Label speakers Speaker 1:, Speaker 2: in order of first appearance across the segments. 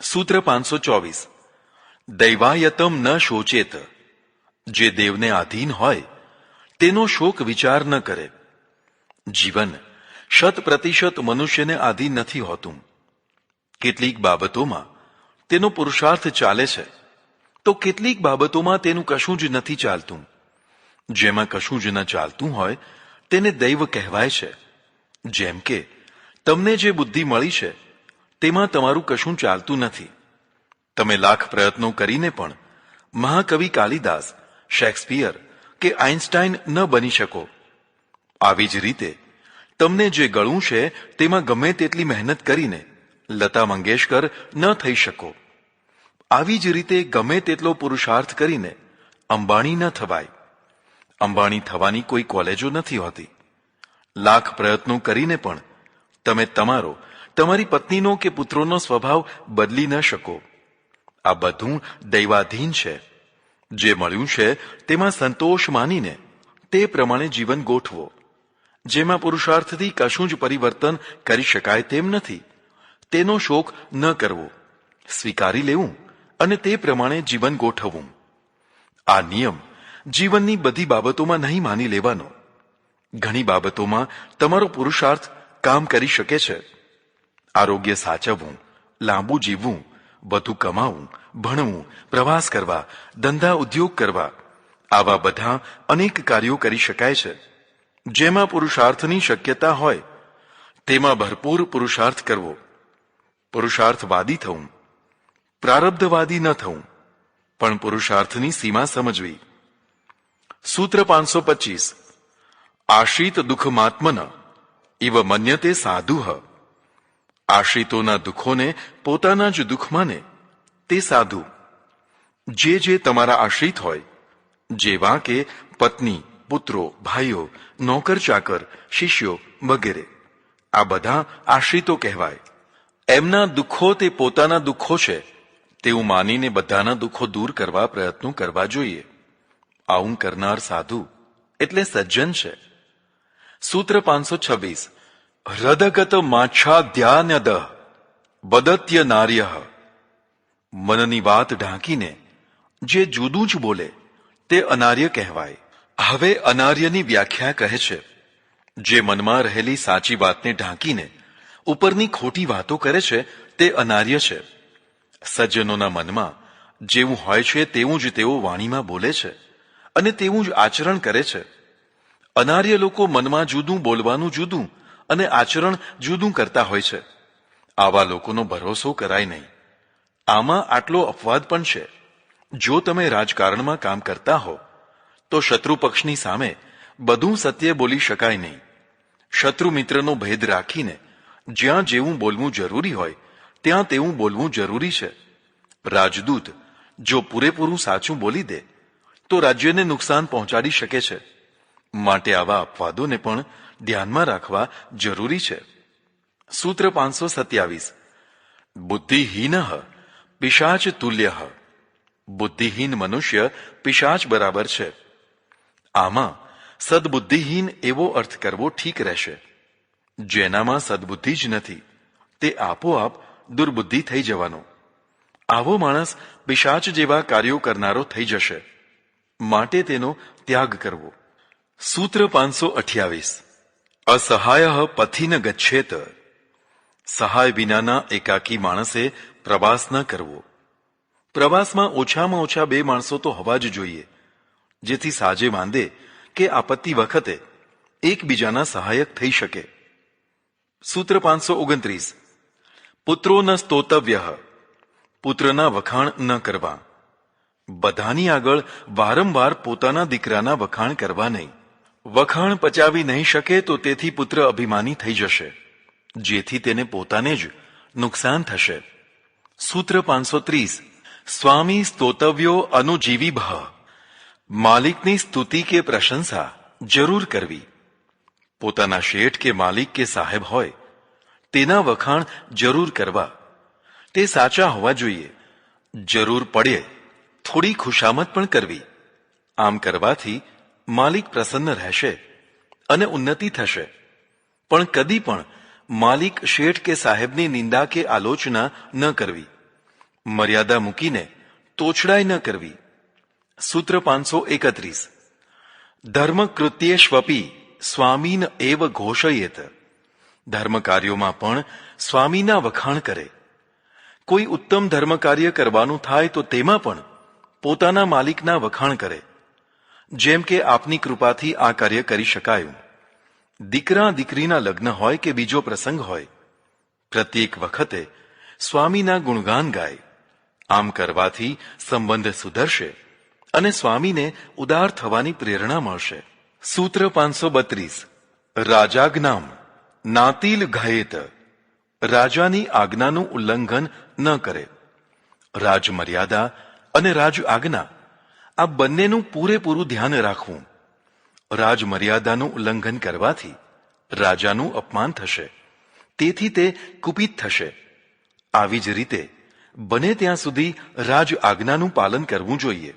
Speaker 1: સૂત્ર 524 દૈવાયતમ ન શોચેત. જે દેવને આધીન હોય તેનો શોક વિચાર ન કરે. જીવન 100% મનુષ્યને આધીન નથી હોતું. કેટલીક બાબતોમાં તેનો પુરુષાર્થ ચાલે છે તો કેટલીક બાબતોમાં તેનું કશું જ નથી ચાલતું. જેમાં કશું જ ન ચાલતું હોય તેને દૈવ કહેવાય છે. જેમ કે તમને જે બુદ્ધિ મળી છે તેમાં તમારું કશું ચાલતું નથી. તમે લાખ પ્રયત્નો કરીને પણ મહાકવિ કાલિદાસ, શેક્સપિયર કે આઇન્સ્ટાઇન ન બની શકો. આવી જ રીતે તમને જે ગળું છે તેમાં ગમે તેટલી મહેનત કરીને લતા મંગેશકર ન થઈ શકો. આવી જ રીતે ગમે તેટલો પુરુષાર્થ કરીને અંબાણી ન થવાય. અંબાણી થવાની કોઈ કોલેજો નથી હોતી. લાખ પ્રયત્નો કરીને પણ તમે તમારી પત્નીનો કે પુત્રોનો સ્વભાવ બદલી ન શકો. આ બધું દૈવાધીન છે. જે મળ્યું છે તેમાં સંતોષ માનીને તે પ્રમાણે જીવન ગોઠવો. જેમાં પુરુષાર્થથી કશું જ પરિવર્તન કરી શકાય તેમ નથી તેનો શોક ન કરવો, સ્વીકારી લેવું અને તે પ્રમાણે જીવન ગોઠવવું. આ નિયમ જીવનની બધી બાબતોમાં નહીં માની લેવાનો. ઘણી બાબતોમાં તમારો પુરુષાર્થ કામ કરી શકે છે. આરોગ્ય સાચવવું, લાંબુ જીવવું, વધુ કમાવું, ભણવું, પ્રવાસ કરવા, ધંધા ઉદ્યોગ કરવા, આવા બધા અનેક કાર્યો કરી શકાય છે. જેમાં પુરુષાર્થની શક્યતા હોય તેમાં ભરપૂર પુરુષાર્થ કરવો. પુરુષાર્થવાદી થવું, પ્રારબ્ધવાદી ન થવું, પણ પુરુષાર્થની સીમા સમજવી. સૂત્ર 525 આશ્રિત દુઃખમાત્મન ઇવ મન્યતે સાધુઃ. આશ્રિતોના દુઃખોને પોતાના જ દુઃખ માને તે સાધુ. જે તમારા આશ્રિત હોય, જેવા કે પત્ની, પુત્રો, ભાઈઓ, નોકર ચાકર, શિષ્યો વગેરે, આ બધા આશ્રિતો કહેવાય. એમના દુઃખો તે પોતાના દુઃખો છે તેવું માનીને બધાના દુઃખો દૂર કરવા પ્રયત્નો કરવા જોઈએ. આવું કરનાર સાધુ એટલે સજ્જન છે. સૂત્ર 526 હૃદગત માચ્છાદ્યાન્યદ વદત્ય નાર્ય. મનની વાત ઢાંકીને જે જુદું જ બોલે તે અનાર્ય કહેવાય. હવે અનાર્યની વ્યાખ્યા કહે છે જે મનમાં રહેલી સાચી વાતને ઢાંકીને ઉપરની ખોટી વાતો કરે છે તે અનાર્ય છે. સજ્જનોના મનમાં જેવું હોય છે તેવું જ તેઓ વાણીમાં બોલે છે અને તેવું જ આચરણ કરે છે. અનાર્ય લોકો મનમાં જુદું બોલવાનું જુદું અને આચરણ જુદું કરતા હોય છે. આવા લોકોનો ભરોસો કરાય નહીં. આમાં આટલો અપવાદ પણ છે. જો તમે રાજકારણમાં કામ કરતા હો તો શત્રુ પક્ષની સામે બધું સત્ય બોલી શકાય નહીં. શત્રુ મિત્રનો ભેદ રાખીને જ્યાં જેવું બોલવું જરૂરી હોય ત્યાં તેવું બોલવું જરૂરી છે. રાજદૂત જો પૂરેપૂરું સાચું બોલી દે તો રાજ્યને નુકસાન પહોંચાડી શકે છે. માટે આવા અપવાદોને પણ ધ્યાનમાં રાખવા જરૂરી છે. સૂત્ર 527 બુદ્ધિહીન પિશાચ તુલ્ય. બુદ્ધિહીન મનુષ્ય પિશાચ બરાબર છે. આમાં સદબુદ્ધિહીન એવો અર્થ કરવો ઠીક રહેશે. જેનામાં સદબુદ્ધિ જ નથી તે આપોઆપ દુર્બુદ્ધિ થઈ જવાનો. આવો માણસ પિશાચ જેવા કાર્યો કરનારો થઈ જશે. માટે તેનો ત્યાગ કરવો. સૂત્ર 528 અસહાય પથિ ન ગચ્છેત. સહાય વિનાના એકાકી માણસે પ્રવાસ ન કરવો. પ્રવાસમાં ઓછામાં ઓછા 2 માણસો તો હોવા જ જોઈએ, જેથી સાજે માંદે કે આપત્તિ વખતે એકબીજાના સહાયક થઈ શકે. સૂત્ર 529 પુત્રો ન સ્તોતવ્ય. પુત્રના વખાણ ન કરવા. બધાની આગળ વારંવાર પોતાના દીકરાના વખાણ કરવા નહીં. વખાણ પચાવી નહીં શકે તો તેથી પુત્ર અભિમાની થઈ જશે, જેથી તેને પોતાને જ નુકસાન થશે. સૂત્ર 530 સ્વામી સ્તોતવ્યો અનુજીવીભ. માલિકની સ્તુતિ કે પ્રશંસા જરૂર કરવી. પોતાના શેઠ કે માલિક કે સાહેબ હોય તેના વખાણ જરૂર કરવા. તે સાચા હોવા જોઈએ. જરૂર પડે થોડી ખુશામત પણ કરવી. આમ કરવાથી માલિક પ્રસન્ન રહેશે અને ઉન્નતિ થશે. પણ કદી પણ માલિક શેઠ કે સાહેબની નિંદા કે આલોચના ન કરવી. મર્યાદા મૂકીને તોછડાઈ ન કરવી. સૂત્ર 531. ધર્મ કૃત્યેષ્વપી સ્વામીન એવ ઘોષયેત. ધર્મ કાર્યોમાં પણ સ્વામીના વખાણ કરે. કોઈ ઉત્તમ ધર્મ કાર્ય કરવાનું થાય તો તેમાં પણ પોતાના માલિકના વખાણ કરે. જેમ કે આપની કૃપાથી આ કાર્ય કરી શકાયું. દીકરા દીકરીના લગ્ન હોય કે બીજો પ્રસંગ હોય, પ્રત્યેક વખતે સ્વામીના ગુણગાન ગાય. આમ કરવાથી સંબંધ સુધરશે અને સ્વામીને ઉદાર થવાની પ્રેરણા મળશે. સૂત્ર 532. રાજાજ્ઞામ નાતિલ ઘયેત. રાજાની આજ્ઞાનું ઉલ્લંઘન ન કરે. રાજમર્યાદા અને રાજ આજ્ઞા આ બંનેનું પૂરેપૂરું ધ્યાન રાખવું. રાજમર્યાદાનું ઉલ્લંઘન કરવાથી રાજાનું અપમાન થશે, તેથી તે કુપિત થશે. આવી જ રીતે બને ત્યાં સુધી રાજ આજ્ઞાનું પાલન કરવું જોઈએ.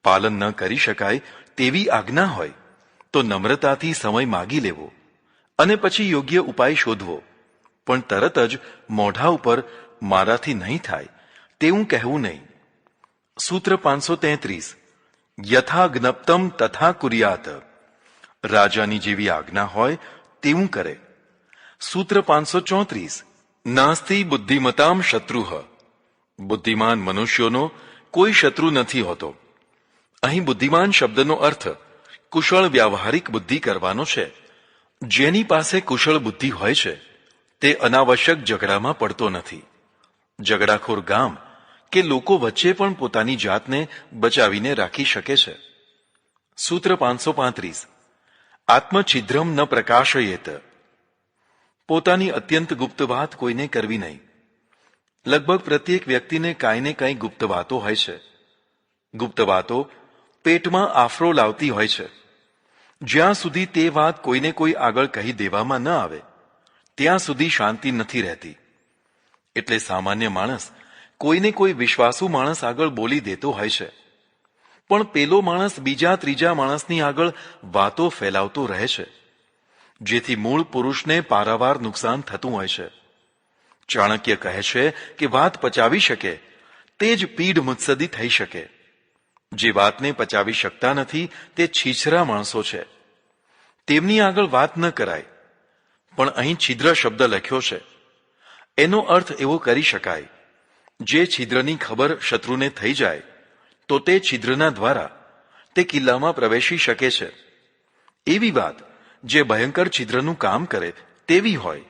Speaker 1: પાલન ન કરી શકાય તેવી આજ્ઞા હોય તો નમ્રતાથી સમય માગી લેવો અને પછી યોગ્ય ઉપાય શોધવો, પણ તરત જ મોઢા ઉપર મારાથી નહીં થાય તેવું કહેવું નહીં. સૂત્ર 533. યથા જ્ઞપ્તમ તથા કુર્યાત. રાજાની જેવી આજ્ઞા હોય તેવું કરે. સૂત્ર 534. નાસ્તિ બુદ્ધિમતામ શત્રુઃ. બુદ્ધિમાન મનુષ્યોનો કોઈ શત્રુ નથી હોતો. અહીં બુદ્ધિમાન શબ્દનો અર્થ કુશળ વ્યાવહારિક બુદ્ધિ કરવાનો છે. જેની પાસે કુશળ બુદ્ધિ હોય છે તે અનાવશ્યક ઝઘડામાં પડતો નથી. ઝઘડાખોર ગામ કે લોકો વચ્ચે પણ પોતાની જાતને બચાવીને રાખી શકે છે. સૂત્ર 535. આત્મછિદ્રમ ન પ્રકાશયેત. પોતાની અત્યંત ગુપ્ત વાત કોઈને કરવી નહીં. લગભગ પ્રત્યેક વ્યક્તિને કાંઈ ને કાંઈ ગુપ્ત વાતો હોય છે. ગુપ્ત વાતો પેટમાં આફરો લાવતી હોય છે. જ્યાં સુધી તે વાત કોઈને કોઈ આગળ કહી દેવામાં ન આવે ત્યાં સુધી શાંતિ નથી રહેતી. એટલે સામાન્ય માણસ કોઈને કોઈ વિશ્વાસુ માણસ આગળ બોલી દેતો હોય છે, પણ પેલો માણસ બીજા ત્રીજા માણસની આગળ વાતો ફેલાવતો રહે છે, જેથી મૂળ પુરુષને પારાવાર નુકસાન થતું હોય છે. ચાણક્ય કહે છે કે વાત પચાવી શકે તે જ પીઢ મુત્સદી થઈ શકે. જે વાતને પચાવી શકતા નથી તે છીછરા માણસો છે, તેમની આગળ વાત ન કરાય. પણ અહીં છિદ્ર શબ્દ લખ્યો છે, એનો અર્થ એવો કરી શકાય, જે છિદ્રની ખબર શત્રુને થઈ જાય તો તે છિદ્રના દ્વારા તે કિલ્લામાં પ્રવેશી શકે છે. એવી વાત જે ભયંકર છિદ્રનું કામ કરે તેવી હોય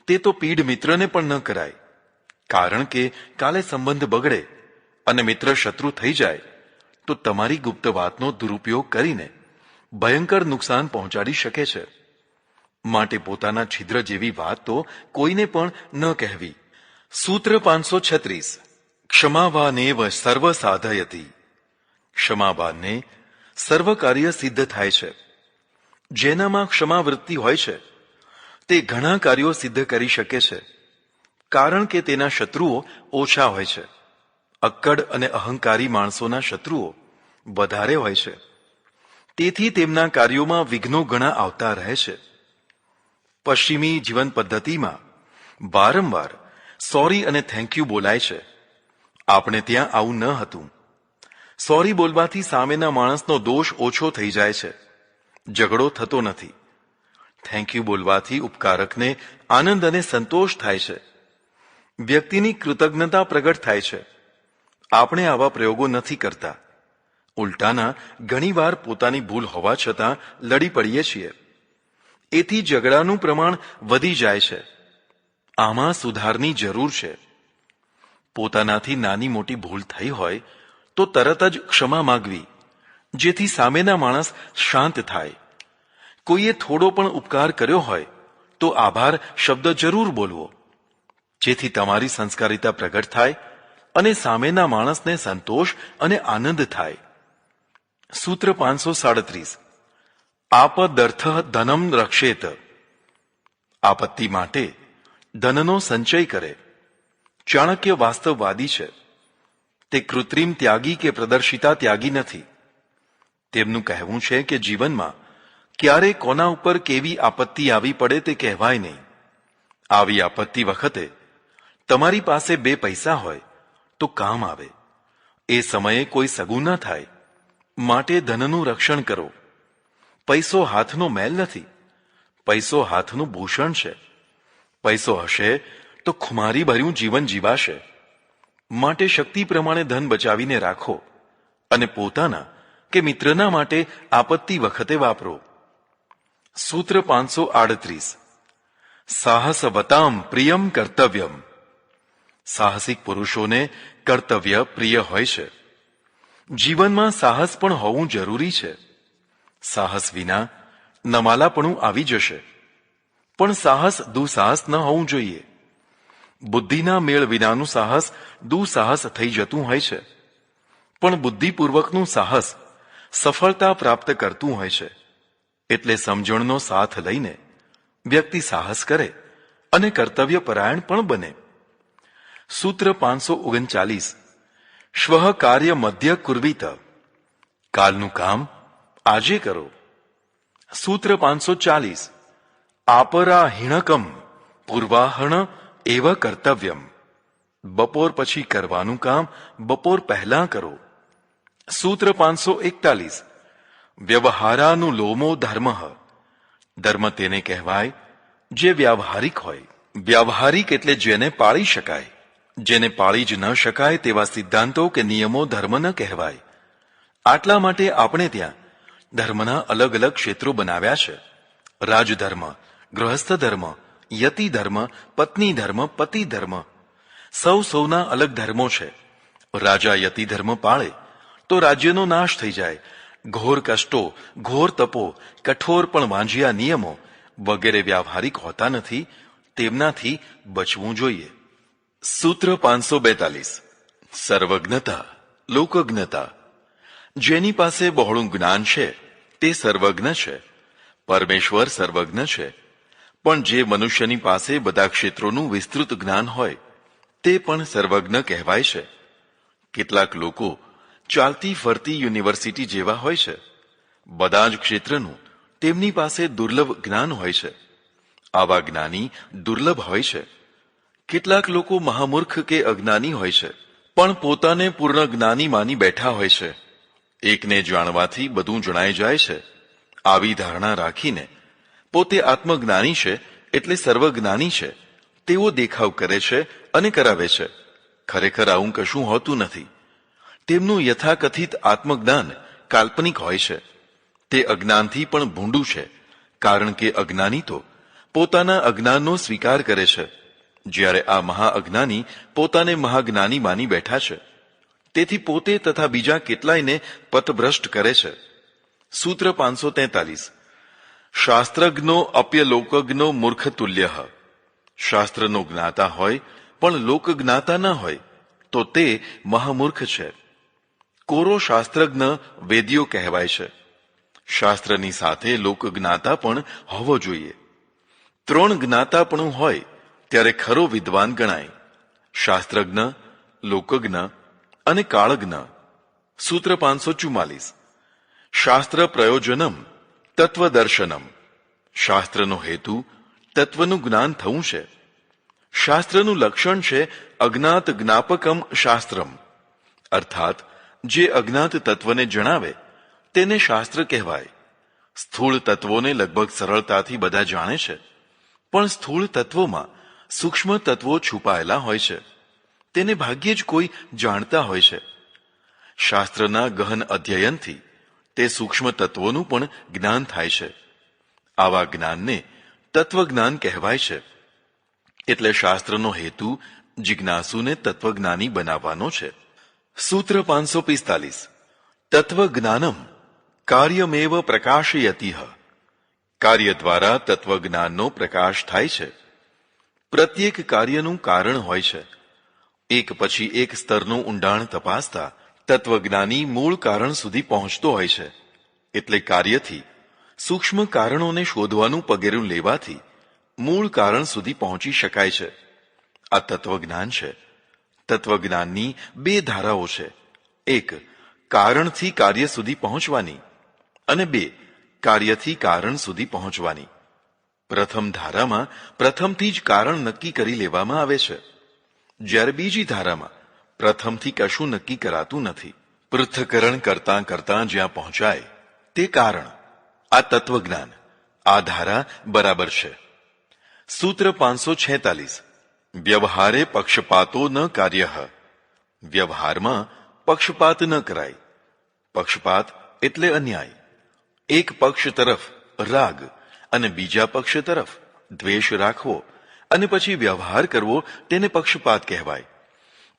Speaker 1: તે તો પીઢ મિત્રને પણ ન કરાય, કારણ કે કાલે સંબંધ બગડે અને મિત્ર શત્રુ થઈ જાય તો તમારી ગુપ્ત વાતનો દુરુપયોગ કરીને ભયંકર નુકસાન પહોંચાડી શકે છે. માટે પોતાના છિદ્ર જેવી વાત તો કોઈને પણ ન કહેવી. સૂત્ર 536. ક્ષમાવાનેવ સર્વ સાધયતી. ક્ષમાવાનને સર્વ કાર્ય સિદ્ધ થાય છે. જેનામાં ક્ષમાવૃત્તિ હોય છે તે ઘણા કાર્યો સિદ્ધ કરી શકે છે, કારણ કે તેના શત્રુઓ ઓછા હોય છે. અક્કડ અને અહંકારી માણસોના શત્રુઓ વધારે હોય છે, તેથી તેમના કાર્યોમાં વિઘ્નો ઘણા આવતા રહે છે. પશ્ચિમી જીવન પદ્ધતિમાં વારંવાર સોરી અને થેન્ક યુ બોલાય છે. આપણે ત્યાં આવું ન હતું. સોરી બોલવાથી સામેના માણસનો દોષ ઓછો થઈ જાય છે, ઝઘડો થતો નથી. થેન્ક યુ બોલવાથી ઉપકારકને આનંદ અને સંતોષ થાય છે, વ્યક્તિની કૃતજ્ઞતા પ્રગટ થાય છે. આપણે આવા પ્રયોગો નથી કરતા. ઉલટાના ઘણીવાર પોતાની ભૂલ હોવા છતાં લડી પડીએ છીએ. એથી ઝઘડાનું પ્રમાણ વધી જાય છે. આમાં સુધારની જરૂર છે. પોતાનાથી નાની મોટી ભૂલ થઈ હોય તો તરત જ ક્ષમા માગવી, જેથી સામેના માણસ શાંત થાય. કોઈએ થોડો પણ ઉપકાર કર્યો હોય તો આભાર શબ્દ જરૂર બોલવો, જેથી તમારી સંસ્કારિતા પ્રગટ થાય અને સામેના માણસને સંતોષ અને આનંદ થાય. સૂત્ર 537. આપદર્થ ધનમ રક્ષેત. આપત્તિ માટે ધનનો સંચય કરે. ચાણક્ય વાસ્તવવાદી છે. તે કૃત્રિમ ત્યાગી કે પ્રદર્શિતા ત્યાગી નથી. તેમનું કહેવું છે કે જીવનમાં ક્યારે કોના ઉપર કેવી આપત્તિ આવી પડે તે કહેવાય નહીં. આવી આપત્તિ વખતે તમારી પાસે 2 પૈસા હોય તો કામ આવે. એ સમયે કોઈ સગું ન થાય, માટે ધનનું રક્ષણ કરો. પૈસો હાથનો મેલ નથી, પૈસો હાથનું ભૂષણ છે. પૈસો હશે તો ખુમારી ભર્યું જીવન જીવાશે. માટે શક્તિ પ્રમાણે ધન બચાવીને રાખો અને પોતાના કે મિત્રના માટે આપત્તિ વખતે વાપરો. સૂત્ર 538. સાહસવતામ પ્રિયમ કર્તવ્યમ. સાહસિક પુરુષોને કર્તવ્ય પ્રિય હોય છે. જીવનમાં સાહસ પણ હોવું જરૂરી છે. સાહસ વિના નમાલાપણું આવી જશે. પણ સાહસ દુઃસાહસ ન હોવું જોઈએ. બુદ્ધિના મેળ વિનાનું સાહસ દુઃસાહસ થઈ જતું હોય છે. પણ બુદ્ધિપૂર્વકનું સાહસ સફળતા પ્રાપ્ત કરતું હોય છે. એટલે સમજણનો સાથ લઈને વ્યક્તિ સાહસ કરે અને કર્તવ્યપરાયણ પણ બને. સૂત્ર 539. શ્વઃ કાર્ય મધ્ય કુર્વીત. કાલનું કામ આજે કરો. સૂત્ર 540. આપરા હિણકમ પૂર્વાહણ એવ કર્તવ્યમ. બપોર પછી કરવાનું કામ બપોર પહેલા કરો. સૂત્ર 541. વ્યવહારાનું લોમો ધર્મ. ધર્મ તેને કહેવાય જે વ્યાવહારિક હોય. વ્યાવહારિક એટલે જેને પાળી શકાય. જેને પાળી જ ન શકાય તેવા સિદ્ધાંતો કે નિયમો ધર્મ ન કહેવાય. આટલા માટે આપણે ત્યાં ધર્મના અલગ અલગ ક્ષેત્રો બનાવ્યા છે. રાજધર્મ, ગૃહસ્થ ધર્મ, યતિ ધર્મ, પત્ની ધર્મ, પતિ ધર્મ. સૌના અલગ ધર્મો છે. રાજા યતિ ધર્મ પાળે તો રાજ્યનો નાશ થઈ જાય. ઘોર કષ્ટો, ઘોર તપો, કઠોર પણ વાંજિયા નિયમો વગેરે વ્યાવહારિક હોતા નથી. તેમનાથી બચવું જોઈએ. સૂત્ર 542. સર્વજ્ઞતા લોકજ્ઞતા. જેની પાસે બહોળું જ્ઞાન છે તે સર્વજ્ઞ છે. પરમેશ્વર સર્વજ્ઞ છે. પણ જે મનુષ્યની પાસે બધા ક્ષેત્રોનું વિસ્તૃત જ્ઞાન હોય તે પણ સર્વજ્ઞ કહેવાય છે. કેટલાક લોકો ચાલતી ફરતી યુનિવર્સિટી જેવા હોય છે. બધા જ ક્ષેત્રનું તેમની પાસે દુર્લભ જ્ઞાન હોય છે. આવા જ્ઞાની દુર્લભ હોય છે. કેટલાક લોકો મહામૂર્ખ કે અજ્ઞાની હોય છે, પણ પોતાને પૂર્ણ જ્ઞાની માની બેઠા હોય છે. એકને જાણવાથી બધું જણાઈ જાય છે. આવી ધારણા રાખીને પોતે આત્મજ્ઞાની છે એટલે સર્વજ્ઞાની છે તેવો દેખાવ કરે છે અને કરાવે છે. ખરેખર આવું કશું હોતું નથી. તેમનું યથાકથિત આત્મજ્ઞાન કાલ્પનિક હોય છે. તે અજ્ઞાનથી પણ ભૂંડું છે. કારણ કે અજ્ઞાની તો પોતાના અજ્ઞાનનો સ્વીકાર કરે છે, જ્યારે આ મહાઅજ્ઞાની પોતાને મહાજ્ઞાની માની બેઠા છે. તેથી પોતે તથા બીજા કેટલાયને પથભ્રષ્ટ કરે છે. સૂત્ર 543. શાસ્ત્રજ્ઞો અપ્યલોકજ્ઞો મૂર્ખતુલ્ય. શાસ્ત્રનો જ્ઞાતા હોય પણ લોકજ્ઞાતા ન હોય તો તે મહામૂર્ખ છે. કોરો શાસ્ત્રજ્ઞ વેદ્યો કહેવાય છે. શાસ્ત્રની સાથે લોકજ્ઞાતા પણ હોવો જોઈએ. 3 જ્ઞાતાપણું હોય ત્યારે ખરો વિદ્વાન ગણાય. શાસ્ત્રજ્ઞ, લોકજ્ઞ અને કાળજ્ઞ. સૂત્ર 544. શાસ્ત્ર પ્રયોજનમ તત્વદર્શનમ. શાસ્ત્રનો હેતુ તત્વનું જ્ઞાન થવું છે. શાસ્ત્રનું લક્ષણ છે અજ્ઞાત જ્ઞાપકમ શાસ્ત્રમ. અર્થાત જે અજ્ઞાત તત્વને જણાવે તેને શાસ્ત્ર કહેવાય. સ્થૂળ તત્વોને લગભગ સરળતાથી બધા જાણે છે, પણ સ્થૂળ તત્વોમાં સૂક્ષ્મ તત્વો છુપાયેલા હોય છે. તેને ભાગ્યે જ કોઈ જાણતા હોય છે. શાસ્ત્રના ગહન અધ્યયનથી તે સૂક્ષ્મ તત્વોનું પણ જ્ઞાન થાય છે. આવા જ્ઞાનને તત્વજ્ઞાન કહેવાય છે. એટલે શાસ્ત્રનો હેતુ જિજ્ઞાસુને તત્વજ્ઞાની બનાવવાનો છે. સૂત્ર 545. તત્વજ્ઞાનમ કાર્યમેવ પ્રકાશયતિહ. કાર્ય દ્વારા તત્વજ્ઞાનનો પ્રકાશ થાય છે. પ્રત્યેક કાર્યનું કારણ હોય છે. એક પછી એક સ્તરનું ઊંડાણ તપાસતા તત્વજ્ઞાની મૂળ કારણ સુધી પહોંચતો હોય છે. એટલે કાર્યથી સૂક્ષ્મ કારણોને શોધવાનું પગેરું લેવાથી મૂળ કારણ સુધી પહોંચી શકાય છે. આ તત્વજ્ઞાન છે. તત્વજ્ઞાનની 2 ધારાઓ છે. 1 કારણથી કાર્ય સુધી પહોંચવાની અને 2 કાર્યથી કારણ સુધી પહોંચવાની. પ્રથમ ધારામાં પ્રથમથી જ કારણ નક્કી કરી લેવામાં આવે છે, જ્યારે બીજી ધારામાં પ્રથમથી કશું નક્કી કરાતું નથી. પૃથ્થકરણ કરતાં કરતાં જ્યાં પહોંચાય તે કારણ, આ તત્વજ્ઞાન, આ ધારા બરાબર છે. સૂત્ર 546. વ્યવહારે પક્ષપાતો ન કાર્ય. વ્યવહારમાં પક્ષપાત ન કરાય. પક્ષપાત એટલે અન્યાય. એક પક્ષ તરફ રાગ અને બીજા પક્ષ તરફ દ્વેષ રાખવો અને પછી વ્યવહાર કરવો તેને પક્ષપાત કહેવાય.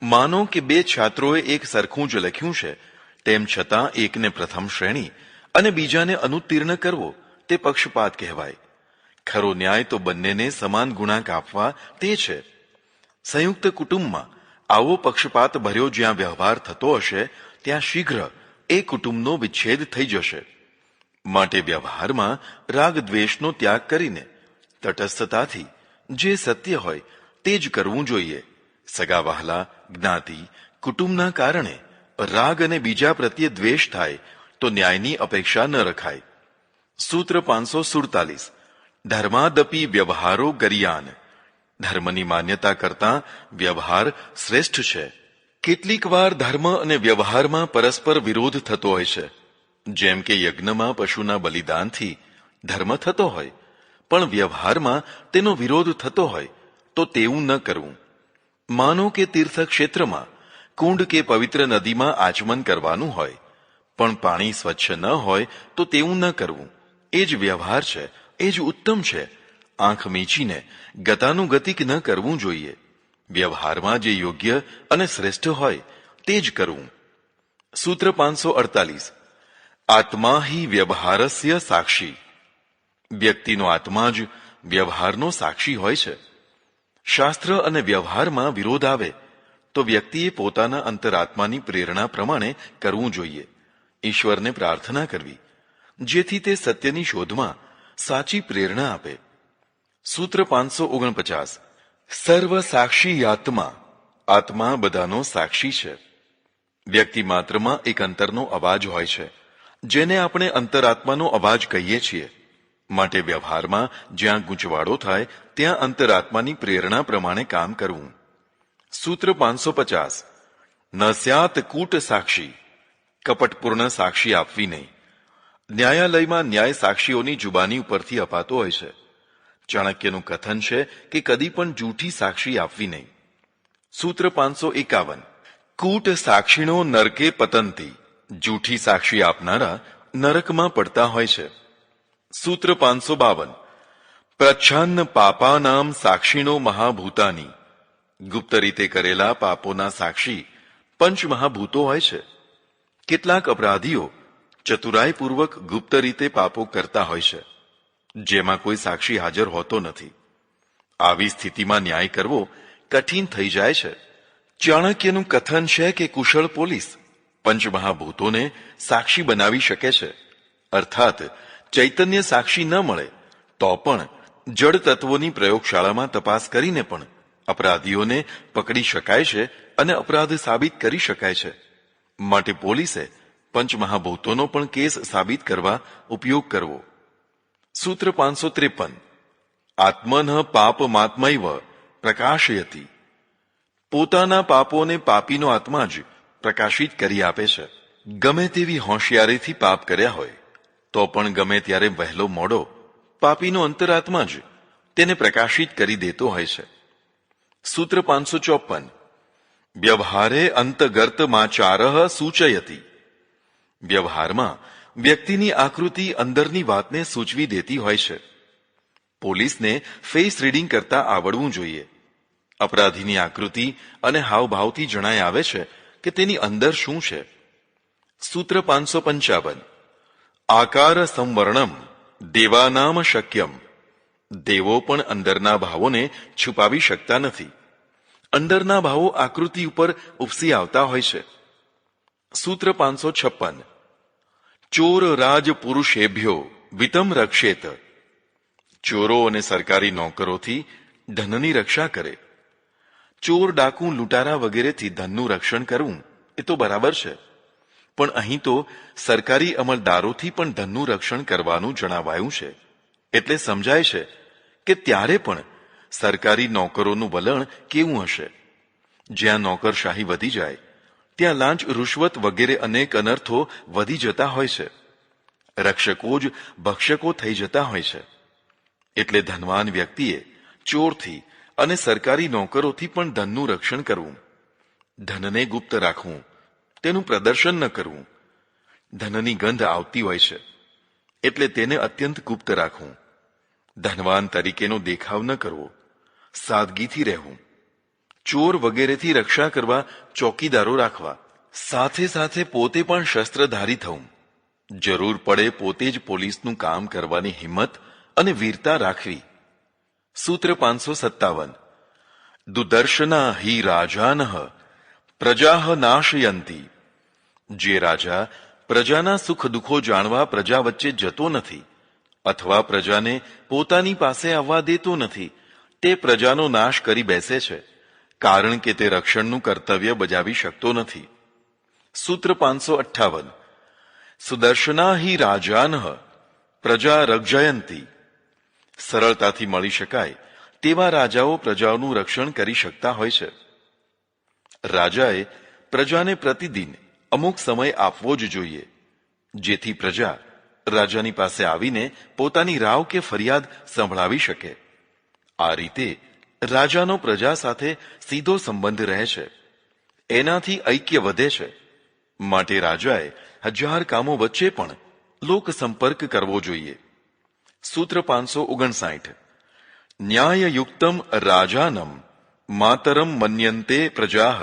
Speaker 1: માનો કે બે છાત્રોએ એક સરખું જ લખ્યું છે, તેમ છતાં એકને પ્રથમ શ્રેણી અને બીજાને અનુત્તીર્ણ કરવો તે પક્ષપાત કહેવાય. ખરો ન્યાય તો બંનેને સમાન ગુણાંક આપવા તે છે. સંયુક્ત કુટુંબમાં આવો પક્ષપાત ભર્યો જ્યાં વ્યવહાર થતો હશે ત્યાં શીઘ્ર એ કુટુંબનો વિચ્છેદ થઈ જશે. માટે વ્યવહારમાં રાગ દ્વેષનો ત્યાગ કરીને તટસ્થતાથી જે સત્ય હોય તે જ કરવું જોઈએ. સગા વહાલા, જ્ઞાતિ, કુટુંબના કારણે રાગ અને બીજા પ્રત્યે દ્વેષ થાય તો ન્યાયની અપેક્ષા ન રખાય. સૂત્ર 547. ધર્માદપી વ્યવહારો ગરિયાન. ધર્મની માન્યતા કરતાં વ્યવહાર શ્રેષ્ઠ છે. કેટલીક વાર ધર્મ અને વ્યવહારમાં પરસ્પર વિરોધ થતો હોય છે. જેમ કે યજ્ઞમાં પશુના બલિદાનથી ધર્મ થતો હોય, પણ વ્યવહારમાં તેનો વિરોધ થતો હોય તો તેવું ન કરવું. માનો કે તીર્થક્ષેત્રમાં કુંડ કે પવિત્ર નદીમાં આચમન કરવાનું હોય, પણ પાણી સ્વચ્છ ન હોય તો તેવું ન કરવું. એ જ વ્યવહાર છે, એ જ ઉત્તમ છે. આંખ મીચીને ગતાનુગતિક ન કરવું જોઈએ. વ્યવહારમાં જે યોગ્ય અને શ્રેષ્ઠ હોય તે જ કરવું. સૂત્ર 548. આત્મા હિ વ્યવહારસ્ય સાક્ષી. વ્યક્તિનો આત્મા જ વ્યવહારનો સાક્ષી હોય છે. શાસ્ત્ર અને વ્યવહારમાં વિરોધ આવે તો વ્યક્તિએ પોતાના અંતરાત્માની પ્રેરણા પ્રમાણે કરવું જોઈએ. ઈશ્વરને પ્રાર્થના કરવી જેથી તે સત્યની શોધમાં સાચી પ્રેરણા આપે. સૂત્ર 549. સર્વ સાક્ષી આત્મા. આત્મા બધાનો સાક્ષી છે. વ્યક્તિ માત્રમાં એક અંતરનો અવાજ હોય છે જેને આપણે અંતરાત્માનો અવાજ કહીએ છીએ. માટે વ્યવહારમાં જ્યાં ગૂંચવાડો થાય ત્યાં અંતરાત્માની પ્રેરણા પ્રમાણે કામ કરવું. સૂત્ર 550. ન સ્યાત કૂટ સાક્ષી. કપટપૂર્ણ સાક્ષી આપવી નહીં. ન્યાયાલયમાં ન્યાય સાક્ષીઓની જુબાની ઉપરથી અપાતો હોય છે. ચાણક્યનું કથન છે કે કદી પણ જૂઠી સાક્ષી આપવી નહીં. સૂત્ર 551. કૂટ સાક્ષીણો નરકે પતંતી. જૂઠી સાક્ષી આપનારા નરકમાં પડતા હોય છે. સૂત્ર 552. પ્રચ્છન્ન પાપાનામ સાક્ષીણો મહાભૂતાની. ગુપ્ત રીતે કરેલા પાપોના સાક્ષી પંચમહાભૂતો હોય છે. કેટલાક અપરાધીઓ ચતુરાઈપૂર્વક ગુપ્ત રીતે પાપો કરતા હોય છે જેમાં કોઈ સાક્ષી હાજર હોતો નથી. આવી સ્થિતિમાં ન્યાય કરવો કઠિન થઈ જાય છે. ચાણક્યનું કથન છે કે કુશળ પોલીસ પંચમહાભૂતોને સાક્ષી બનાવી શકે છે. અર્થાત ચૈતન્ય સાક્ષી ન મળે તો પણ જડ તત્વોની પ્રયોગશાળામાં તપાસ કરીને પણ અપરાધીઓને પકડી શકાય છે અને અપરાધ સાબિત કરી શકાય છે. માટે પોલીસે પંચમહાભૂતોનો પણ કેસ સાબિત કરવા ઉપયોગ કરવો. સૂત્ર 553. આત્મન પાપમાત્મૈવ પ્રકાશયતી. પોતાના પાપોને પાપીનો આત્મા જ પ્રકાશિત કરી આપે છે. ગમે તેવી હોશિયારીથી પાપ કર્યા હોય તો પણ ગમે ત્યારે વહેલો મોડો પાપીનો અંતરાત્મા જ તેને પ્રકાશિત કરી દેતો હોય છે. સૂત્ર 554. વ્યવહારે અંતગર્તમાચારઃ સૂચયતી. વ્યવહારમાં વ્યક્તિની આકૃતિ અંદરની વાતને સૂચવી દેતી હોય છે. પોલીસને ફેસ રીડિંગ કરતા આવડવું જોઈએ. અપરાધીની આકૃતિ અને હાવભાવથી જણાય આવે છે કે તેની અંદર શું છે. સૂત્ર 555. આકાર સંવર્ણમ દેવાનામ શક્યમ. દેવો પણ અંદરના ભાવોને છુપાવી શકતા નથી. અંદરના ભાવો આકૃતિ ઉપર ઉપસી આવતા હોય છે. સૂત્ર 556. ચોર રાજ પુરુષેભ્યો વિતમ રક્ષેત. ચોરો અને સરકારી નોકરોથી ધનની રક્ષા કરે. ચોર, ડાકુ, લૂંટારા વગેરેથી ધનનું રક્ષણ કરવું એ તો બરાબર છે, પણ અહીં તો સરકારી અમલદારોથી પણ ધનનું રક્ષણ કરવાનું જણાવાયું છે. એટલે સમજાય છે કે ત્યારે પણ સરકારી નોકરોનું વલણ કેવું હશે. જ્યાં નોકરશાહી વધી જાય ત્યાં લાંચ રૂશ્વત વગેરે અનેક અનર્થો વધી જતા હોય છે. રક્ષકો જ ભક્ષકો થઈ જતા હોય છે. એટલે ધનવાન વ્યક્તિએ ચોરથી અને સરકારી નોકરોથી પણ ધનનું રક્ષણ કરવું. ધનને ગુપ્ત રાખવું, તેનું પ્રદર્શન ન કરવું. ધનની ગંધ આવતી હોય છે એટલે તેને અત્યંત ગુપ્ત રાખવું. ધનવાન તરીકેનો દેખાવ ન કરવો, સાદગીથી રહેવું. ચોર વગેરેથી રક્ષા કરવા ચોકીદારો રાખવા. સાથે સાથે પોતે પણ શસ્ત્રધારી થવું. જરૂર પડે પોતે જ પોલીસનું કામ કરવાની હિંમત અને વીરતા રાખવી. સૂત્ર 557. દુદર્શના હિ રાજાનઃ પ્રજાહ નાશયંતી. જે રાજા પ્રજાના સુખ દુઃખો જાણવા પ્રજા વચ્ચે જતો નથી અથવા પ્રજાને પોતાની પાસે આવવા દેતો નથી, તે પ્રજાનો નાશ કરી બેસે છે, કારણ કે તે રક્ષણનું કર્તવ્ય બજાવી શકતો નથી. સૂત્ર 558. સુદર્શના હિ રાજાનઃ પ્રજા રક્ષયંતી. સરળતાથી મળી શકાય તેવા રાજાઓ પ્રજાઓનું રક્ષણ કરી શકતા હોય છે. રાજાએ પ્રજાને પ્રતિદિન અમુક સમય આપવો જ જોઈએ, જેથી પ્રજા રાજાની પાસે આવીને પોતાની રાવ કે ફરિયાદ સંભળાવી શકે. આ રીતે રાજાનો પ્રજા સાથે સીધો સંબંધ રહે છે. એનાથી ઐક્ય વધે છે. માટે રાજાએ 1000 કામો વચ્ચે પણ લોક સંપર્ક કરવો જોઈએ. સૂત્ર 559. ન્યાયયુક્તમ રાજાનમ માતરમ મન્યંતે પ્રજાહ.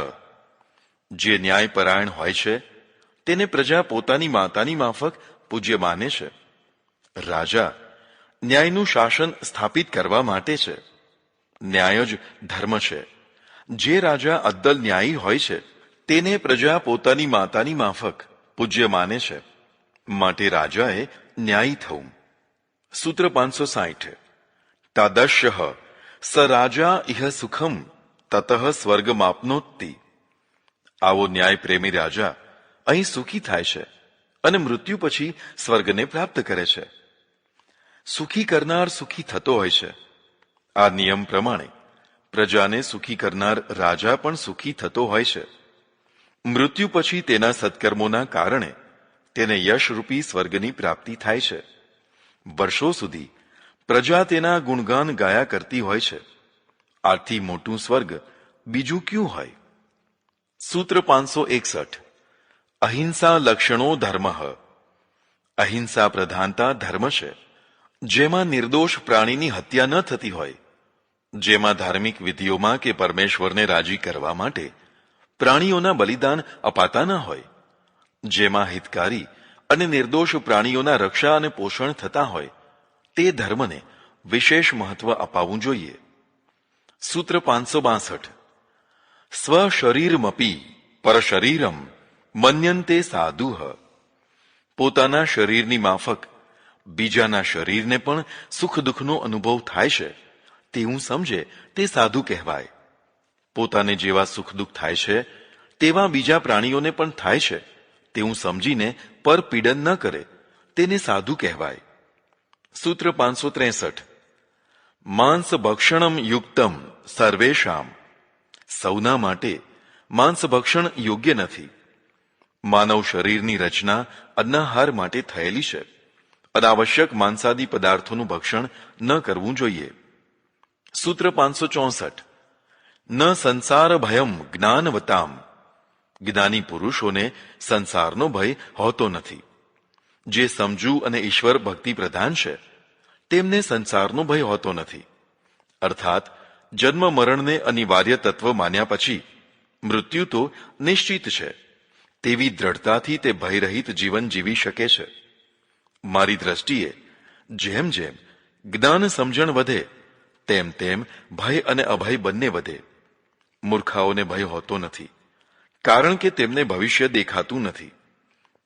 Speaker 1: જે ન્યાયપરાયણ હોય છે તેને પ્રજા પોતાની માતાની માફક પૂજ્ય માને છે. રાજા ન્યાયનું શાસન સ્થાપિત કરવા માટે છે. ન્યાય જ ધર્મ છે. જે રાજા અદ્દલ ન્યાયી હોય છે તેને પ્રજા પોતાની માતાની માફક પૂજ્ય માને છે. માટે રાજાએ ન્યાયી થવું. સૂત્ર 560. તાદશ્ય સ રાજા ઇહ સુખમ તતઃ સ્વર્ગમાપ્નોતિ. આવો ન્યાય પ્રેમી રાજા અહીં સુખી થાય છે અને મૃત્યુ પછી સ્વર્ગને પ્રાપ્ત કરે છે. સુખી કરનાર સુખી થતો હોય છે. આ નિયમ પ્રમાણે પ્રજાને સુખી કરનાર રાજા પણ સુખી થતો હોય છે. મૃત્યુ પછી તેના સત્કર્મોના કારણે તેને યશરૂપી સ્વર્ગની પ્રાપ્તિ થાય છે. વર્ષો સુધી પ્રજા તેના ગુણગાન ગાયા કરતી હોય છે. આથી મોટું સ્વર્ગ બીજું ક્યું હોય? સૂત્ર 561. અહિંસા લક્ષણો ધર્મ. અહિંસા પ્રધાનતા ધર્મ છે. જેમાં નિર્દોષ પ્રાણીની હત્યા ન થતી હોય, જેમાં ધાર્મિક વિધિઓમાં કે પરમેશ્વરને રાજી કરવા માટે પ્રાણીઓના બલિદાન અપાતા ન હોય, જેમાં હિતકારી અને નિર્દોષ પ્રાણીઓના રક્ષા અને પોષણ થતા હોય, તે ધર્મને વિશેષ મહત્વ અપાવવું જોઈએ. સૂત્ર 562. સ્વશરીરમપી પરશરીરમ મન્યંતે સાધુઃ. પોતાના શરીરની માફક બીજાના શરીરને પણ સુખ દુઃખનો અનુભવ થાય છે તેવું સમજે તે સાધુ કહેવાય. પોતાને જેવા સુખ દુઃખ થાય છે તેવા બીજા પ્રાણીઓને પણ થાય છે તેવું સમજીને પરપીડન ન કરે તેને સાધુ કહેવાય. સૂત્ર 563. માંસ ભક્ષણમ યુક્તમ સર્વેષામ. સૌના માટે માંસ ભક્ષણ યોગ્ય નથી. માનવ શરીરની રચના અન્નાહાર માટે થયેલી છે. અનાવશ્યક માંસાદી પદાર્થોનું ભક્ષણ ન કરવું જોઈએ. સૂત્ર 564. ન સંસાર ભયમ જ્ઞાનવતામ. જ્ઞાની પુરુષોને સંસારનો ભય હોતો નથી. જે સમજુ અને ઈશ્વર ભક્તિ પ્રધાન છે તેમને સંસારનો ભય હોતો નથી. અર્થાત જન્મ મરણને અનિવાર્ય તત્વ માન્યા પછી મૃત્યુ તો નિશ્ચિત છે તેવી દ્રઢતાથી તે ભયરહિત જીવન જીવી શકે છે. મારી દ્રષ્ટિએ જેમ જેમ જ્ઞાન સમજણ વધે તેમ તેમ ભય અને અભય બંને વધે. મૂર્ખાઓને ભય હોતો નથી, કારણ કે તેમને ભવિષ્ય દેખાતું નથી.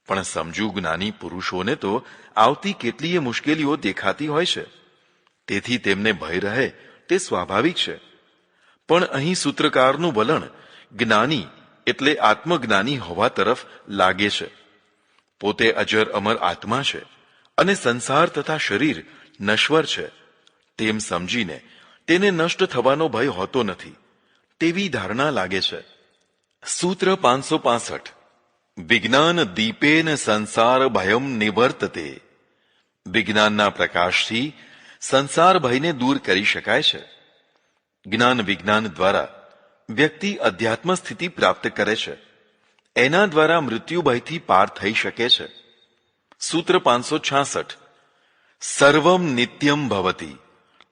Speaker 1: પણ સમજુ જ્ઞાની પુરુષોને તો આવતી કેટલીય મુશ્કેલીઓ દેખાતી હોય છે, તેથી તેમને ભય રહે તે સ્વાભાવિક છે. પણ અહીં સૂત્રકારનું વલણ જ્ઞાની એટલે આત્મજ્ઞાની હોવા તરફ લાગે છે. પોતે અજર અમર આત્મા છે અને સંસાર તથા શરીર નશ્વર છે તેમ સમજીને તેને નષ્ટ થવાનો ભય હોતો નથી, તેવી ધારણા લાગે છે. સૂત્ર 565. વિજ્ઞાન દીપેન સંસાર ભયમ નિવર્તતે. વિજ્ઞાનના પ્રકાશથી સંસાર ભયને દૂર કરી શકાય છે. જ્ઞાન વિજ્ઞાન દ્વારા વ્યક્તિ અધ્યાત્મ સ્થિતિ પ્રાપ્ત કરે છે. એના દ્વારા મૃત્યુ ભયથી પાર થઈ શકે છે. સૂત્ર 566. સર્વમ નિત્યમ ભવતી.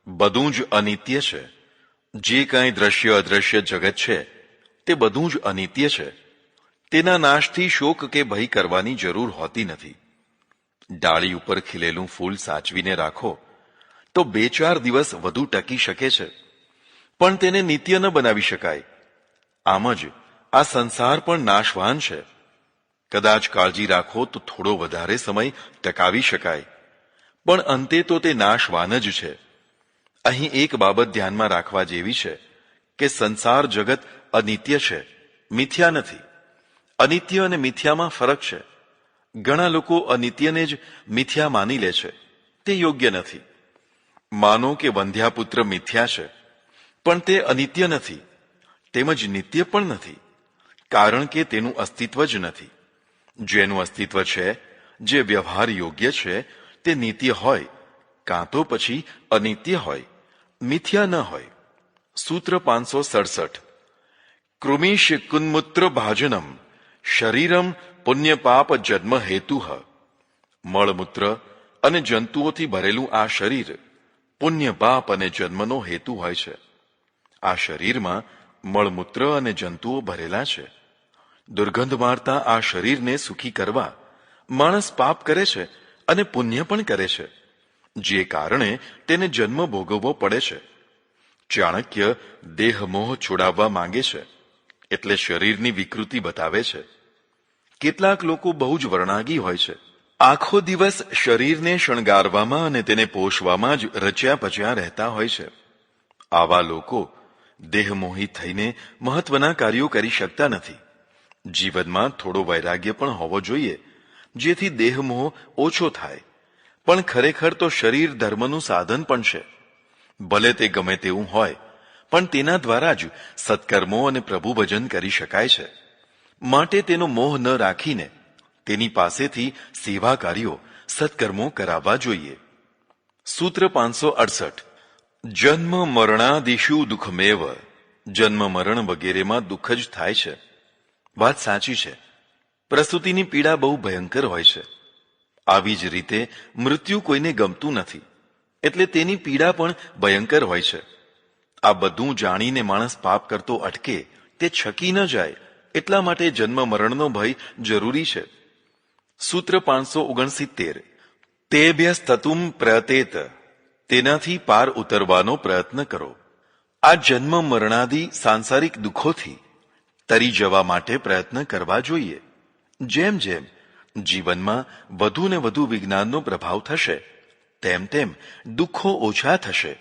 Speaker 1: બધું જ અનિત્ય છે. જે કાંઈ દ્રશ્ય અદ્રશ્ય જગત છે તે બધું જ અનિત્ય છે. તેના નાશથી શોક કે ભય કરવાની જરૂર હોતી નથી. ડાળી ઉપર ખીલેલું ફૂલ સાચવીને રાખો તો 2-4 દિવસ વધુ ટકી શકે છે, પણ તેને નિત્ય ન બનાવી શકાય. આમ જ આ સંસાર પણ નાશવાન છે. કદાચ કાળજી રાખો તો થોડો વધારે સમય ટકાવી શકાય, પણ અંતે તો તે નાશવાન જ છે. અહીં એક બાબત ધ્યાનમાં રાખવા જેવી છે કે સંસાર જગત અનિત્ય છે, મિથ્યા નથી. અનિત્ય અને મિથ્યામાં ફરક છે. ઘણા લોકો અનિત્યને જ મિથ્યા માની લે છે. તે યોગ્ય નથી. માનો કે વંધ્યાપુત્ર મિથ્યા છે, પણ તે અનિત્ય નથી, તેમજ નિત્ય પણ નથી, કારણ કે તેનું અસ્તિત્વ જ નથી. જેનું અસ્તિત્વ છે, જે વ્યવહાર યોગ્ય છે, તે નિત્ય હોય, કાં તો પછી અનિત્ય હોય, મિથ્યા ન હોય. સૂત્ર 567. કૃમિશ કુન્મૂત્ર ભાજનમ શરીરમ પુણ્ય પાપ જન્મ હેતુ. મળમૂત્ર અને જંતુઓથી ભરેલું આ શરીર પુણ્ય પાપ અને જન્મનો હેતુ હોય છે. આ શરીરમાં મળમૂત્ર અને જંતુઓ ભરેલા છે. દુર્ગંધ મારતા આ શરીરને સુખી કરવા માણસ પાપ કરે છે અને પુણ્ય પણ કરે છે, જે કારણે તેને જન્મ ભોગવવો પડે છે. ચાણક્ય દેહમોહ છોડાવવા માંગે છે, એટલે શરીરની વિકૃતિ બતાવે છે. કેટલાક લોકો બહુ જ વર્ણાગી હોય છે. આખો દિવસ શરીરને શણગારવામાં અને તેને પોષવામાં જ રચ્યા પચ્યા રહેતા હોય છે. આવા લોકો દેહમોહી થઈને મહત્વના કાર્યો કરી શકતા નથી. જીવનમાં થોડો વૈરાગ્ય પણ હોવો જોઈએ, જેથી દેહમોહ ઓછો થાય. પણ ખરેખર તો શરીર ધર્મનું સાધન પણ છે. ભલે તે ગમે તેવું હોય, પણ તેના દ્વારા જ સત્કર્મો અને પ્રભુ ભજન કરી શકાય છે. માટે તેનો મોહ ન રાખીને તેની પાસેથી સેવા કાર્યો સત્કર્મો કરાવવા જોઈએ. સૂત્ર 568. જન્મ મરણાદિષુ દુઃખમેવ. જન્મ મરણ વગેરેમાં દુઃખ જ થાય છે. વાત સાચી છે. પ્રસૂતિની પીડા બહુ ભયંકર હોય છે. આવી જ રીતે મૃત્યુ કોઈને ગમતું નથી, એટલે તેની પીડા પણ ભયંકર હોય છે. આ બધું જાણીને માણસ પાપ કરતો અટકે, તે છકી ન જાય, એટલા માટે જન્મ મરણનો ભય જરૂરી છે. સૂત્ર 569. તેભ્યસ્તતુમ પ્રયતેત. તેનાથી પાર ઉતરવાનો પ્રયત્ન કરો. આ જન્મ મરણાદિ સાંસારિક દુઃખોથી તરી જવા માટે પ્રયત્ન કરવા જોઈએ. જેમ જેમ જીવનમાં વધુ ને વધુ વિજ્ઞાનનો પ્રભાવ થશે, તેમ તેમ દુઃખો ઓછા થશે.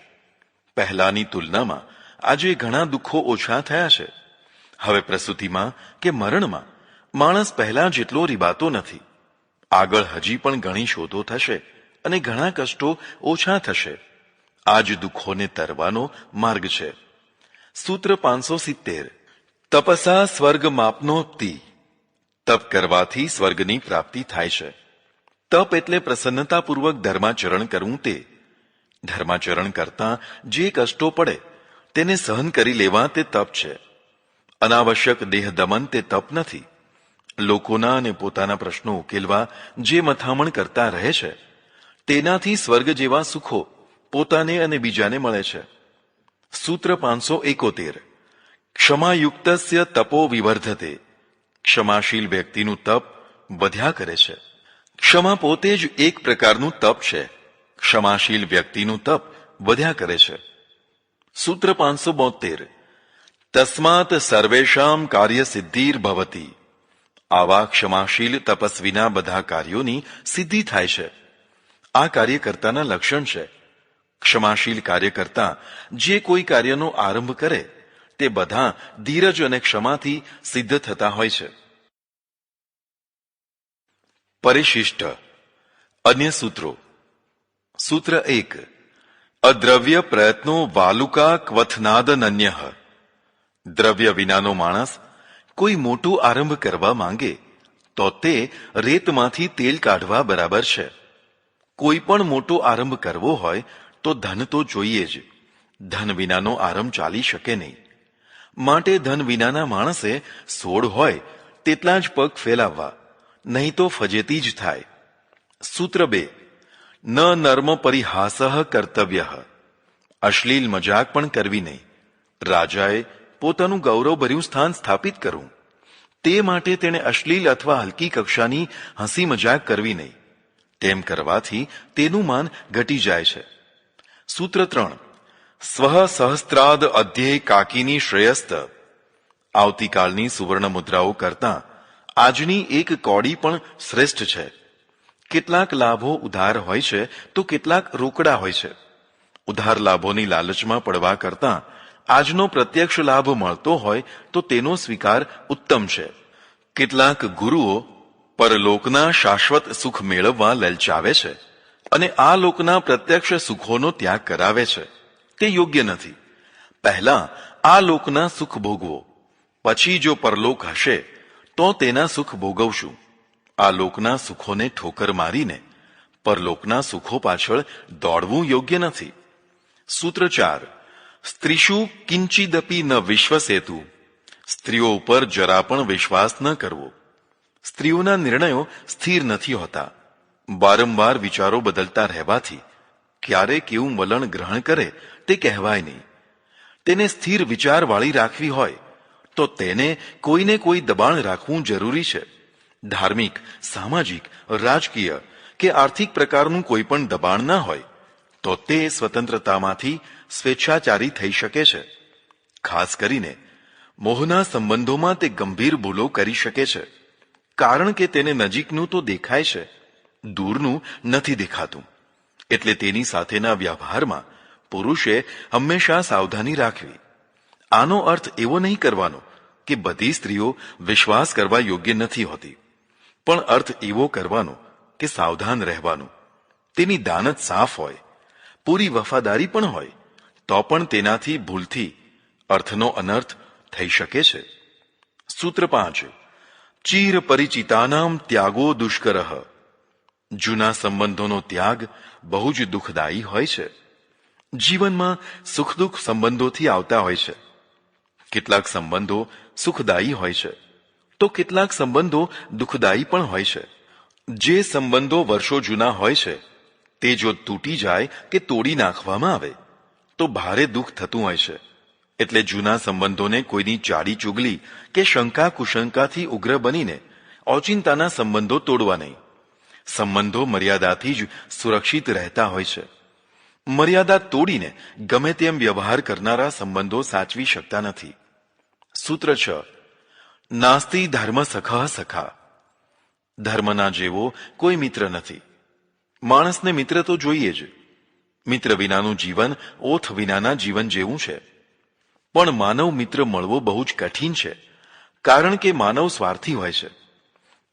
Speaker 1: પહેલાની તુલનામાં આજે ઘણા દુઃખો ઓછા થયા છે. હવે પ્રસૂતિમાં કે મરણમાં માણસ પહેલા જેટલો રીબાતો નથી. આગળ હજી પણ ઘણી શોધો થશે અને ઘણા કષ્ટો ઓછા થશે. આ જ દુઃખોને તરવાનો માર્ગ છે. સૂત્ર 570. તપસા સ્વર્ગ માપનોપ્તિ. તપ કરવાથી સ્વર્ગની પ્રાપ્તિ થાય છે. તપ એટલે પ્રસન્નતાપૂર્વક ધર્માચરણ કરવું. તે ધર્માચરણ કરતા જે કષ્ટો પડે તેને સહન કરી લેવા તે તપ છે. અનાવશ્યક દેહ દમન તે તપ નથી. લોકોના અને પોતાના પ્રશ્નો ઉકેલવા જે મથામણ કરતા રહે છે, તેનાથી સ્વર્ગ જેવા સુખો પોતાને અને બીજાને મળે છે. સૂત્ર 571. ક્ષમાયુક્તસ્ય તપો વિવર્ધતે. ક્ષમાશીલ વ્યક્તિનું તપ વધ્યા કરે છે. ક્ષમા પોતે જ એક પ્રકારનું તપ છે. ક્ષમાશીલ વ્યક્તિનું તપ વધ્યા કરે છે. સૂત્ર 572. તસ્માત સર્વેષામ કાર્ય સિદ્ધિર ભવતી. આવા ક્ષમાશીલ તપસ્વીના બધા કાર્યોની સિદ્ધિ થાય છે. આ કાર્યકર્તાના લક્ષણ છે. ક્ષમાશીલ કાર્યકર્તા જે કોઈ કાર્યનો આરંભ કરે તે બધા ધીરજ અને ક્ષમાથી સિદ્ધ થતા હોય છે. પરિશિષ્ટ. અન્ય સૂત્રો. સૂત્ર 1. અદ્રવ્ય પ્રયત્નો વાલુકા ક્વથનાદનન્ય. દ્રવ્ય વિનાનો માણસ કોઈ મોટું આરંભ કરવા માંગે તો તે રેતમાંથી તેલ કાઢવા બરાબર છે. કોઈ પણ મોટો આરંભ કરવો હોય તો ધન તો જોઈએ જ. ધન વિનાનો આરંભ ચાલી શકે નહીં. માટે ધન વિનાના માણસે 16 હોય તેટલા જ પગ ફેલાવવા, નહીં તો ફજેતી જ થાય. સૂત્ર 2. ન નર્મ પરિહાસઃ કર્તવ્ય. અશ્લીલ મજાક પણ કરવી નહીં. રાજાએ પોતાનું ગૌરવભર્યું સ્થાન સ્થાપિત કરવું, તે માટે તેણે અશ્લીલ અથવા હલકી કક્ષાની હસી મજાક કરવી નહીં. તેમ કરવાથી તેનું માન ઘટી જાય છે. સૂત્ર 3. સ્વ સહસ્ત્રાદ અધ્યેય કાકીની શ્રેયસ્ત. આવતીકાલની સુવર્ણ મુદ્રાઓ કરતાં આજની એક કોડી પણ શ્રેષ્ઠ છે. કેટલાક લાભો ઉધાર હોય છે તો કેટલાક રોકડા હોય છે. ઉધાર લાભોની લાલચમાં પડવા કરતાં આજનો પ્રત્યક્ષ લાભ મળતો હોય તો તેનો સ્વીકાર ઉત્તમ છે. કેટલાક ગુરુઓ પરલોકના શાશ્વત સુખ મેળવવા લલચાવે છે અને આ લોકના પ્રત્યક્ષ સુખોનો ત્યાગ કરાવે છે. તે યોગ્ય નથી. પહેલા આ લોકના સુખ ભોગવો, પછી જો પરલોક હશે તો તેના સુખ ભોગવશું. આ લોકના સુખોને ઠોકર મારીને પરલોકના સુખો પાછળ દોડવું યોગ્ય નથી. સૂત્ર 4. સ્ત્રીષુ કિંચિદપી ન વિશ્વસેતુ. સ્ત્રીઓ ઉપર જરા પણ વિશ્વાસ ન કરવો. સ્ત્રીઓના નિર્ણયો સ્થિર નથી હોતા. વારંવાર વિચારો બદલતા રહેવાથી ક્યારે કેવું વલણ ગ્રહણ કરે તે કહેવાય નહીં. તેને સ્થિર વિચારવાળી રાખવી હોય તો તેને કોઈને કોઈ દબાણ રાખવું જરૂરી છે. ધાર્મિક, સામાજિક, રાજકીય કે આર્થિક પ્રકારનું કોઈ પણ દબાણ ન હોય તો તે સ્વતંત્રતામાંથી સ્વેચ્છાચારી થઈ શકે છે. ખાસ કરીને મોહના સંબંધોમાં તે ગંભીર ભૂલો કરી શકે છે, કારણ કે તેને નજીકનું તો દેખાય છે, દૂરનું નથી દેખાતું. એટલે તેની સાથેના વ્યવહારમાં પુરુષે હંમેશા સાવધાની રાખવી. આનો અર્થ એવો નહીં કરવાનો કે બધી સ્ત્રીઓ વિશ્વાસ કરવા યોગ્ય નથી હોતી, પણ અર્થ એવો કરવાનો કે સાવધાન રહેવાનું. તેની દાનત સાફ હોય, પૂરી વફાદારી પણ હોય તો પણ તેનાથી ભૂલથી અર્થનો અનર્થ થઈ શકે છે. સૂત્ર 5. ચીર પરિચિતાનામ ત્યાગો દુષ્કરઃ. જૂના સંબંધોનો ત્યાગ બહુ જ દુઃખદાયી હોય છે. જીવનમાં સુખ દુઃખ સંબંધોથી આવતા હોય છે. કેટલાક સંબંધો સુખદાયી હોય છે તો કેટલાક સંબંધો દુઃખદાયી પણ હોય છે. જે સંબંધો વર્ષો જૂના હોય છે તે જો તૂટી જાય કે તોડી નાખવામાં આવે તો ભારે દુઃખ થતું હોય છે. એટલે જૂના સંબંધોને કોઈની ચાડી ચુગલી કે શંકા કુશંકાથી ઉગ્ર બનીને ઓચિંતાના સંબંધો તોડવા નહીં. સંબંધો મર્યાદાથી જ સુરક્ષિત રહેતા હોય છે. મર્યાદા તોડીને ગમે તેમ વ્યવહાર કરનારા સંબંધો સાચવી શકતા નથી. સૂત્ર 6. નાસ્તિ ધર્મ સખઃ સખા. ધર્મના જેવો કોઈ મિત્ર નથી. માણસને મિત્ર તો જોઈએ જ. મિત્ર વિનાનું જીવન ઓથ વિનાના જીવન જેવું છે. પણ માનવ મિત્ર મળવો બહુ જ કઠિન છે, કારણ કે માનવ સ્વાર્થી હોય છે.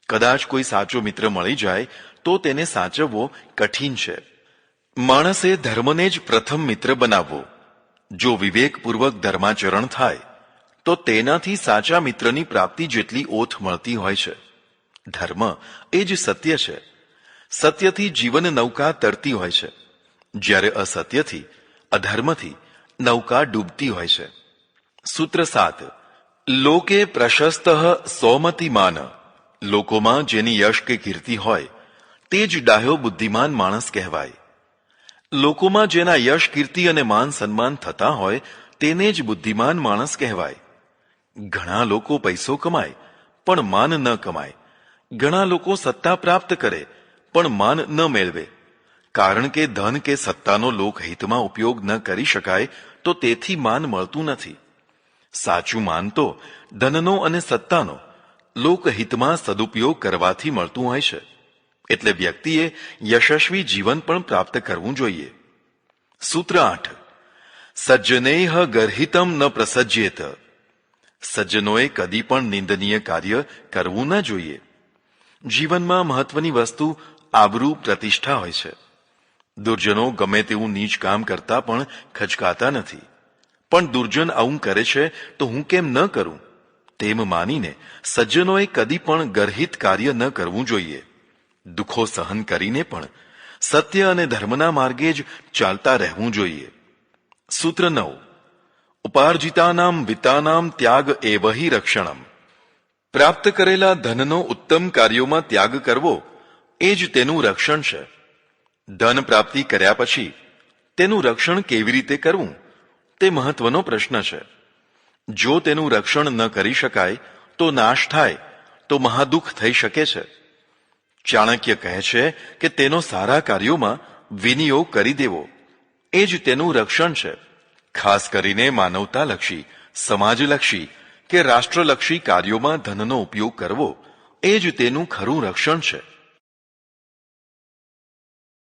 Speaker 1: કદાચ કોઈ સાચો મિત્ર મળી જાય તો તેને સાચવવો કઠિન છે. માણસે ધર્મને જ પ્રથમ મિત્ર બનાવવો. જો વિવેકપૂર્વક ધર્માચરણ થાય તો તેનાથી સાચા મિત્રની પ્રાપ્તિ જેટલી ઓથ મળતી હોય છે. ધર્મ એ જ સત્ય છે. સત્યથી જીવન નૌકા તરતી હોય છે, જ્યારે અસત્યથી, અધર્મથી નૌકા ડૂબતી હોય છે. સૂત્ર 7. લોકે પ્રશસ્ત સૌમતિમાન. લોકોમાં જેની યશ કે કીર્તિ હોય તે જ ડાહ્યો બુદ્ધિમાન માણસ કહેવાય. લોકોમાં જેના યશ, કીર્તિ અને માન સન્માન થતા હોય તેને જ બુદ્ધિમાન માણસ કહેવાય. ઘણા લોકો પૈસો કમાય પણ માન ન કમાય. ઘણા લોકો સત્તા પ્રાપ્ત કરે પણ માન ન મેળવે, કારણ કે ધન કે સત્તાનો લોકહિતમાં ઉપયોગ ન કરી શકાય તો તેથી માન મળતું નથી. સાચું માન તો ધનનો અને સત્તાનો લોકહિતમાં સદુપયોગ કરવાથી મળતું હોય છે. એટલે વ્યક્તિએ યશસ્વી જીવન પણ પ્રાપ્ત કરવું જોઈએ. સૂત્ર 8. સજ્જનેહ ગર્હિતમ ન પ્રસજ્યેત. સજ્જનોએ કદી પણ નિંદનીય કાર્ય કરવું ન જોઈએ. જીવનમાં મહત્વની વસ્તુ આબરૂ, પ્રતિષ્ઠા હોય છે. દુર્જનો ગમે તેવું નીચ કામ કરતા પણ ખચકાતા નથી. પણ દુર્જન આવું કરે છે તો હું કેમ ન કરું, તેમ માનીને સજ્જનોએ કદી પણ ગર્હિત કાર્ય ન કરવું જોઈએ. દુઃખો સહન કરીને પણ સત્ય અને ધર્મના માર્ગે જ ચાલતા રહેવું જોઈએ. સૂત્ર 9. ઉપાર્જિતાનામ વિત્તાનામ ત્યાગ એવ હિ રક્ષણમ. પ્રાપ્ત કરેલા ધનનો ઉત્તમ કાર્યોમાં ત્યાગ કરવો એ જ તેનું રક્ષણ છે. ધન પ્રાપ્તિ કર્યા પછી તેનું રક્ષણ કેવી રીતે કરવું તે મહત્વનો પ્રશ્ન છે. જો તેનું રક્ષણ ન કરી શકાય તો નાશ થાય તો મહાદુઃખ થઈ શકે છે. ચાણક્ય કહે છે કે તેનો સારા કાર્યોમાં વિનિયોગ કરી દેવો એ જ તેનું રક્ષણ છે. ખાસ કરીને માનવતાલક્ષી, સમાજલક્ષી કે રાષ્ટ્રલક્ષી કાર્યોમાં ધનનો ઉપયોગ કરવો એ જ તેનું ખરું રક્ષણ છે.